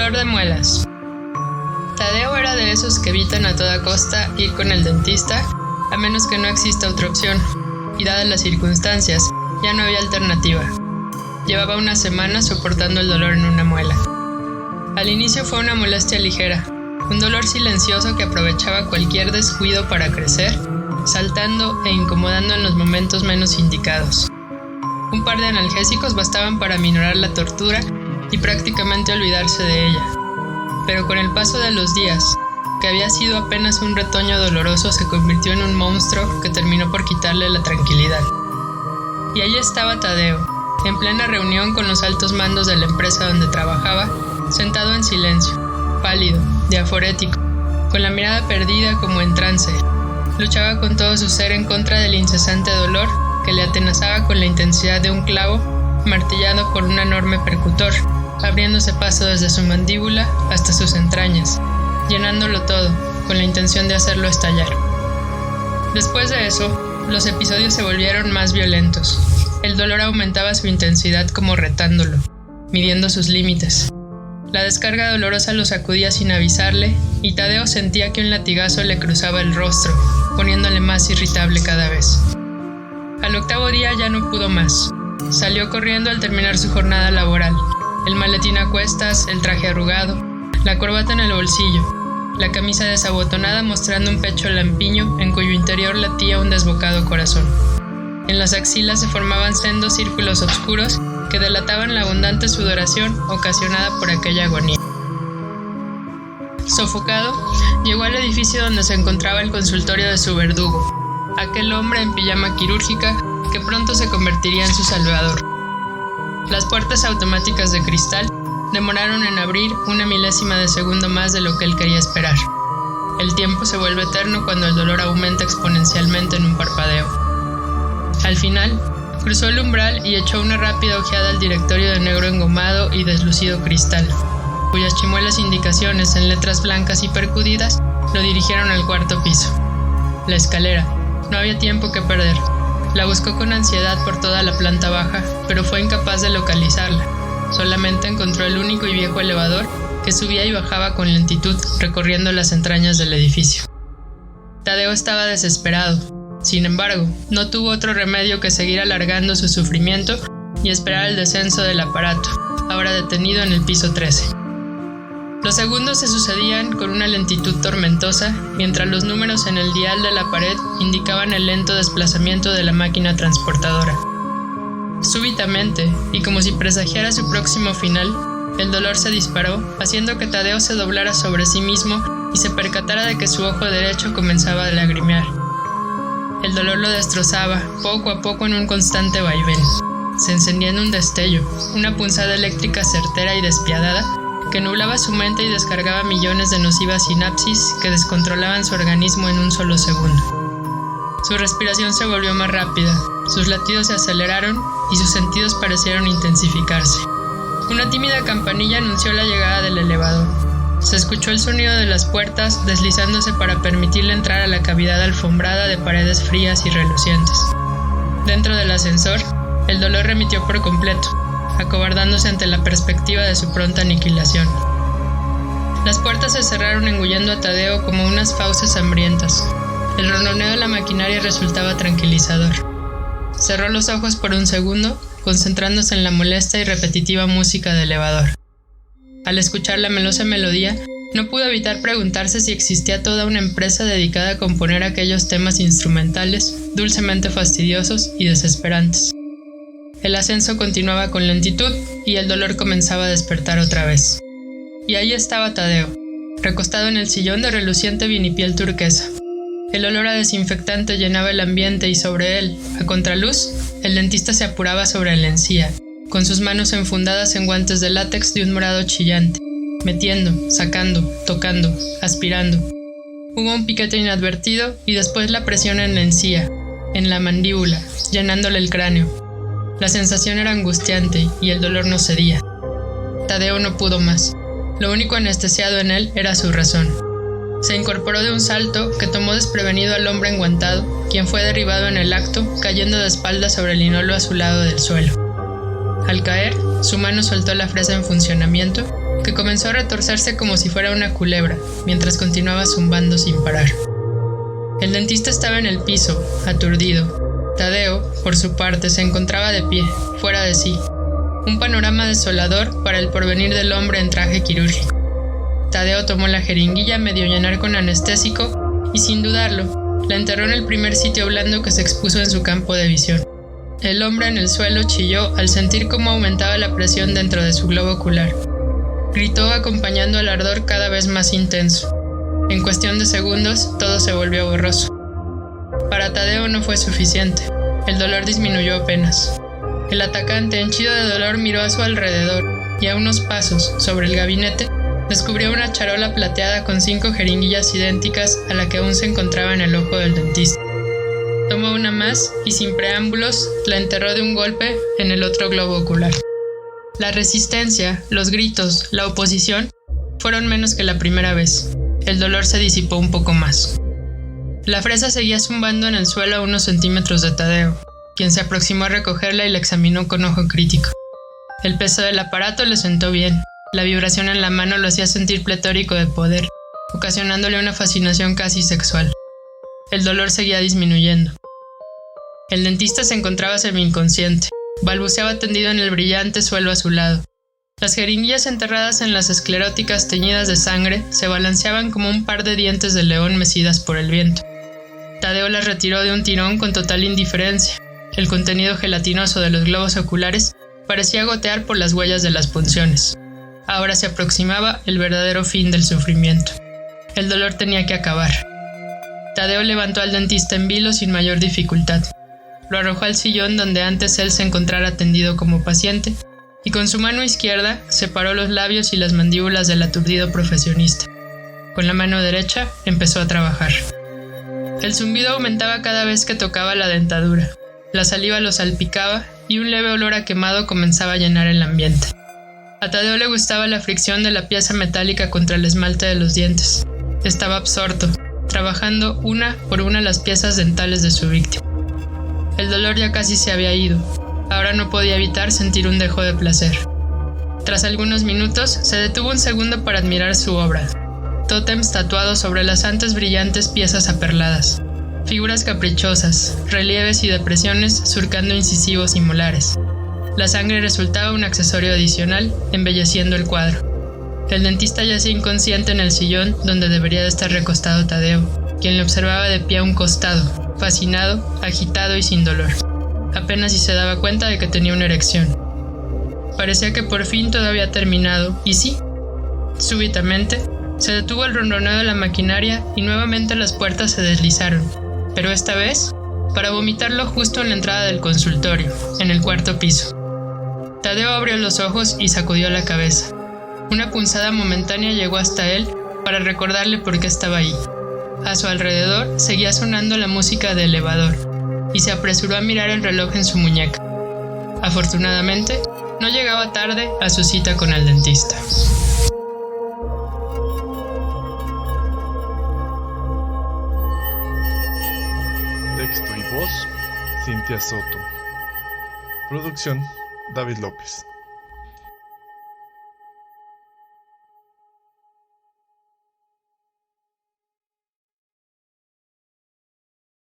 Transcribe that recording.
Dolor de muelas. Tadeo era de esos que evitan a toda costa ir con el dentista, a menos que no exista otra opción, y dadas las circunstancias, ya no había alternativa. Llevaba una semana soportando el dolor en una muela. Al inicio fue una molestia ligera, un dolor silencioso que aprovechaba cualquier descuido para crecer, saltando e incomodando en los momentos menos indicados. Un par de analgésicos bastaban para aminorar la tortura y prácticamente olvidarse de ella. Pero con el paso de los días, que había sido apenas un retoño doloroso, se convirtió en un monstruo que terminó por quitarle la tranquilidad. Y allí estaba Tadeo, en plena reunión con los altos mandos de la empresa donde trabajaba, sentado en silencio, pálido, diaforético, con la mirada perdida como en trance. Luchaba con todo su ser en contra del incesante dolor que le atenazaba con la intensidad de un clavo martillado por un enorme percutor, abriéndose paso desde su mandíbula hasta sus entrañas, llenándolo todo, con la intención de hacerlo estallar. Después de eso, los episodios se volvieron más violentos. El dolor aumentaba su intensidad como retándolo, midiendo sus límites. La descarga dolorosa lo sacudía sin avisarle, y Tadeo sentía que un latigazo le cruzaba el rostro, poniéndole más irritable cada vez. Al octavo día ya no pudo más. Salió corriendo al terminar su jornada laboral. El maletín a cuestas, el traje arrugado, la corbata en el bolsillo, la camisa desabotonada mostrando un pecho lampiño en cuyo interior latía un desbocado corazón. En las axilas se formaban sendos círculos oscuros que delataban la abundante sudoración ocasionada por aquella agonía. Sofocado, llegó al edificio donde se encontraba el consultorio de su verdugo, aquel hombre en pijama quirúrgica que pronto se convertiría en su salvador. Las puertas automáticas de cristal demoraron en abrir una milésima de segundo más de lo que él quería esperar. El tiempo se vuelve eterno cuando el dolor aumenta exponencialmente en un parpadeo. Al final, cruzó el umbral y echó una rápida ojeada al directorio de negro engomado y deslucido cristal, cuyas chimuelas indicaciones en letras blancas y percudidas lo dirigieron al cuarto piso. La escalera. No había tiempo que perder. La buscó con ansiedad por toda la planta baja, pero fue incapaz de localizarla. Solamente encontró el único y viejo elevador que subía y bajaba con lentitud, recorriendo las entrañas del edificio. Tadeo estaba desesperado. Sin embargo, no tuvo otro remedio que seguir alargando su sufrimiento y esperar el descenso del aparato, ahora detenido en el piso 13. Los segundos se sucedían con una lentitud tormentosa, mientras los números en el dial de la pared indicaban el lento desplazamiento de la máquina transportadora. Súbitamente, y como si presagiara su próximo final, el dolor se disparó, haciendo que Tadeo se doblara sobre sí mismo y se percatara de que su ojo derecho comenzaba a lagrimear. El dolor lo destrozaba, poco a poco en un constante vaivén. Se encendía en un destello, una punzada eléctrica certera y despiadada, que nublaba su mente y descargaba millones de nocivas sinapsis que descontrolaban su organismo en un solo segundo. Su respiración se volvió más rápida, sus latidos se aceleraron y sus sentidos parecieron intensificarse. Una tímida campanilla anunció la llegada del elevador. Se escuchó el sonido de las puertas deslizándose para permitirle entrar a la cavidad alfombrada de paredes frías y relucientes. Dentro del ascensor, el dolor remitió por completo, acobardándose ante la perspectiva de su pronta aniquilación. Las puertas se cerraron engullendo a Tadeo como unas fauces hambrientas. El ronroneo de la maquinaria resultaba tranquilizador. Cerró los ojos por un segundo, concentrándose en la molesta y repetitiva música del elevador. Al escuchar la melosa melodía, no pudo evitar preguntarse si existía toda una empresa dedicada a componer aquellos temas instrumentales, dulcemente fastidiosos y desesperantes. El ascenso continuaba con lentitud y el dolor comenzaba a despertar otra vez. Y ahí estaba Tadeo, recostado en el sillón de reluciente vinipiel turquesa. El olor a desinfectante llenaba el ambiente y sobre él, a contraluz, el dentista se apuraba sobre la encía, con sus manos enfundadas en guantes de látex de un morado chillante, metiendo, sacando, tocando, aspirando. Hubo un piquete inadvertido y después la presión en la encía, en la mandíbula, llenándole el cráneo. La sensación era angustiante y el dolor no cedía. Tadeo no pudo más. Lo único anestesiado en él era su razón. Se incorporó de un salto que tomó desprevenido al hombre enguantado, quien fue derribado en el acto, cayendo de espaldas sobre el linóleo azulado del suelo. Al caer, su mano soltó la fresa en funcionamiento que comenzó a retorcerse como si fuera una culebra, mientras continuaba zumbando sin parar. El dentista estaba en el piso, aturdido. Tadeo, por su parte, se encontraba de pie, fuera de sí. Un panorama desolador para el porvenir del hombre en traje quirúrgico. Tadeo tomó la jeringuilla medio llenar con anestésico y, sin dudarlo, la enterró en el primer sitio blando que se expuso en su campo de visión. El hombre en el suelo chilló al sentir cómo aumentaba la presión dentro de su globo ocular. Gritó acompañando el ardor cada vez más intenso. En cuestión de segundos, todo se volvió borroso. Para Tadeo no fue suficiente. El dolor disminuyó apenas. El atacante, henchido de dolor, miró a su alrededor y a unos pasos, sobre el gabinete, descubrió una charola plateada con 5 jeringuillas idénticas a la que aún se encontraba en el ojo del dentista. Tomó una más y, sin preámbulos, la enterró de un golpe en el otro globo ocular. La resistencia, los gritos, la oposición fueron menos que la primera vez. El dolor se disipó un poco más. La fresa seguía zumbando en el suelo a unos centímetros de Tadeo, quien se aproximó a recogerla y la examinó con ojo crítico. El peso del aparato le sentó bien. La vibración en la mano lo hacía sentir pletórico de poder, ocasionándole una fascinación casi sexual. El dolor seguía disminuyendo. El dentista se encontraba semi-inconsciente. Balbuceaba tendido en el brillante suelo a su lado. Las jeringuillas enterradas en las escleróticas teñidas de sangre se balanceaban como un par de dientes de león mecidas por el viento. Tadeo las retiró de un tirón con total indiferencia. El contenido gelatinoso de los globos oculares parecía gotear por las huellas de las punciones. Ahora se aproximaba el verdadero fin del sufrimiento. El dolor tenía que acabar. Tadeo levantó al dentista en vilo sin mayor dificultad. Lo arrojó al sillón donde antes él se encontrara tendido como paciente, y con su mano izquierda separó los labios y las mandíbulas del aturdido profesionista. Con la mano derecha empezó a trabajar. El zumbido aumentaba cada vez que tocaba la dentadura. La saliva lo salpicaba y un leve olor a quemado comenzaba a llenar el ambiente. A Tadeo le gustaba la fricción de la pieza metálica contra el esmalte de los dientes. Estaba absorto, trabajando una por una las piezas dentales de su víctima. El dolor ya casi se había ido. Ahora no podía evitar sentir un dejo de placer. Tras algunos minutos, se detuvo un segundo para admirar su obra. Tótems tatuados sobre las antes brillantes piezas aperladas. Figuras caprichosas, relieves y depresiones surcando incisivos y molares. La sangre resultaba un accesorio adicional, embelleciendo el cuadro. El dentista yacía inconsciente en el sillón donde debería de estar recostado Tadeo, quien le observaba de pie a un costado, fascinado, agitado y sin dolor. Apenas si se daba cuenta de que tenía una erección. Parecía que por fin todo había terminado, y sí. Súbitamente, se detuvo el ronroneo de la maquinaria y nuevamente las puertas se deslizaron, pero esta vez para vomitarlo justo en la entrada del consultorio, en el 4º piso. Tadeo abrió los ojos y sacudió la cabeza. Una punzada momentánea llegó hasta él para recordarle por qué estaba ahí. A su alrededor seguía sonando la música de elevador, y se apresuró a mirar el reloj en su muñeca. Afortunadamente, no llegaba tarde a su cita con el dentista. Texto y voz, Cintia Soto. Producción, David López.